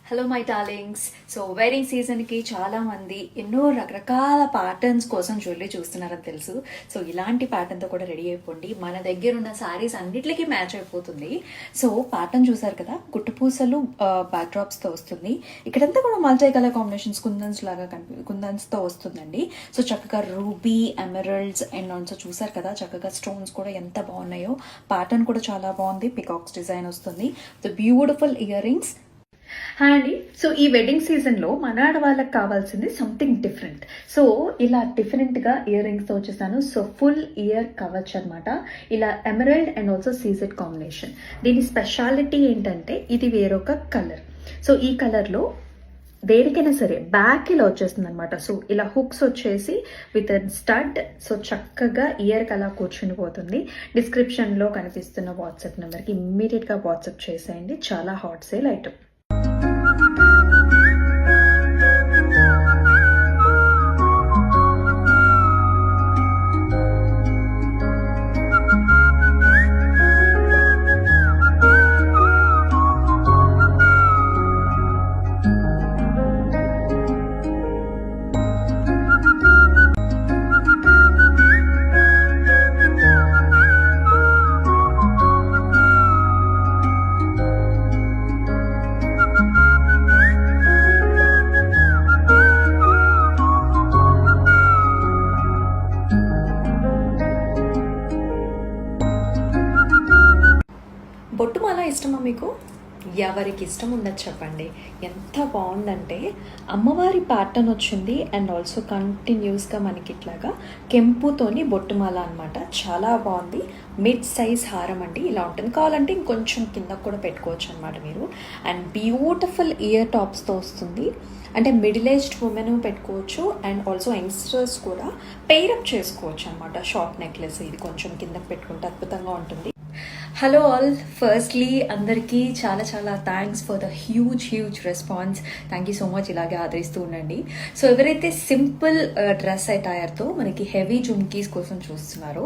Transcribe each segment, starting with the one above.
Hello my darlings. So wedding సీజన్కి చాలామంది ఎన్నో రకరకాల ప్యాటర్న్స్ కోసం జ్యువెలరీ చూస్తున్నారని తెలుసు. సో ఇలాంటి ప్యాటర్న్తో కూడా రెడీ అయిపోండి. మన దగ్గర ఉన్న శారీస్ అన్నిటికీ మ్యాచ్ అయిపోతుంది. సో ప్యాటర్న్ చూసారు కదా, గుట్టుపూసలు బ్యాక్ డ్రాప్స్తో వస్తుంది. ఇక్కడంతా కూడా మల్టీ కలర్ కాంబినేషన్స్ కుందన్స్తో వస్తుందండి. సో చక్కగా రూబీ, ఎమరల్డ్స్ అండ్ ఆల్సో చూసారు కదా, చక్కగా స్టోన్స్ కూడా ఎంత బాగున్నాయో. ప్యాటర్న్ కూడా చాలా బాగుంది. పికాక్స్ డిజైన్ వస్తుంది. The beautiful ear rings. అండి, సో ఈ వెడ్డింగ్ సీజన్లో మన ఆడవాళ్ళకి కావాల్సింది సంథింగ్ డిఫరెంట్. సో ఇలా డిఫరెంట్గా ఇయర్ రింగ్స్తో వచ్చేసాను. సో ఫుల్ ఇయర్ కవర్చ్ అనమాట. ఇలా emerald and also CZ combination. దీని స్పెషాలిటీ ఏంటంటే ఇది వేరొక కలర్. సో ఈ కలర్లో దేనికైనా సరే బ్యాక్ ఇలా వచ్చేస్తుంది అనమాట. సో ఇలా హుక్స్ వచ్చేసి విత్ స్టడ్. సో చక్కగా ఇయర్కి అలా కూర్చుని పోతుంది. డిస్క్రిప్షన్లో కనిపిస్తున్న వాట్సాప్ నెంబర్కి ఇమ్మీడియట్గా వాట్సాప్ చేసేయండి. చాలా హాట్ సేల్ ఐటమ్. బొట్టుమాల ఇష్టమా మీకు? ఎవరికి ఇష్టం ఉండదు చెప్పండి. ఎంత బాగుందంటే అమ్మవారి ప్యాటర్న్ వచ్చింది అండ్ ఆల్సో కంటిన్యూస్గా మనకి ఇట్లాగా కెంపుతోని బొట్టుమాల అనమాట. చాలా బాగుంది. మిడ్ సైజ్ హారం అండి. ఇలా ఉంటుంది. కావాలంటే ఇంకొంచెం కింద కూడా పెట్టుకోవచ్చు అనమాట మీరు. అండ్ బ్యూటిఫుల్ ఇయర్ టాప్స్తో వస్తుంది. అంటే మిడిల్ ఏజ్డ్ ఉమెన్ పెట్టుకోవచ్చు అండ్ ఆల్సో యంగ్స్టర్స్ కూడా పెయిరప్ చేసుకోవచ్చు అనమాట. షార్ట్ నెక్లెస్ ఇది కొంచెం కిందకి పెట్టుకుంటే అద్భుతంగా ఉంటుంది. హలో ఆల్, ఫస్ట్లీ అందరికీ చాలా చాలా thanks for the huge response. Thank you so much. ఇలాగే ఆదరిస్తూ ఉండండి. సో ఎవరైతే సింపుల్ డ్రెస్ అటైర్తో మనకి హెవీ జుమ్కీస్ కోసం చూస్తున్నారో,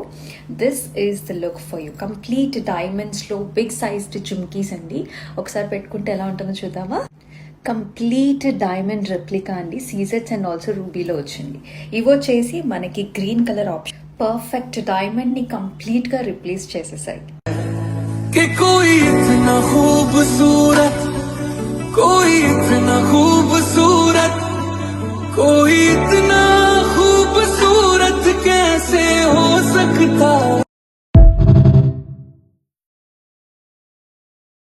this is the look for you. Complete డైమండ్స్లో బిగ్ సైజ్డ్ జుమ్కీస్ అండి. ఒకసారి పెట్టుకుంటే ఎలా ఉంటుందో చూద్దామా. కంప్లీట్ డైమండ్ రెప్లికా అండి. సీజెట్స్ అండ్ ఆల్సో రూబీలో వచ్చింది. ఇవి వచ్చేసి మనకి green colour option. Perfect diamond ని కంప్లీట్ గా రిప్లేస్ చేసేసాయి. कि कोई इतना खूब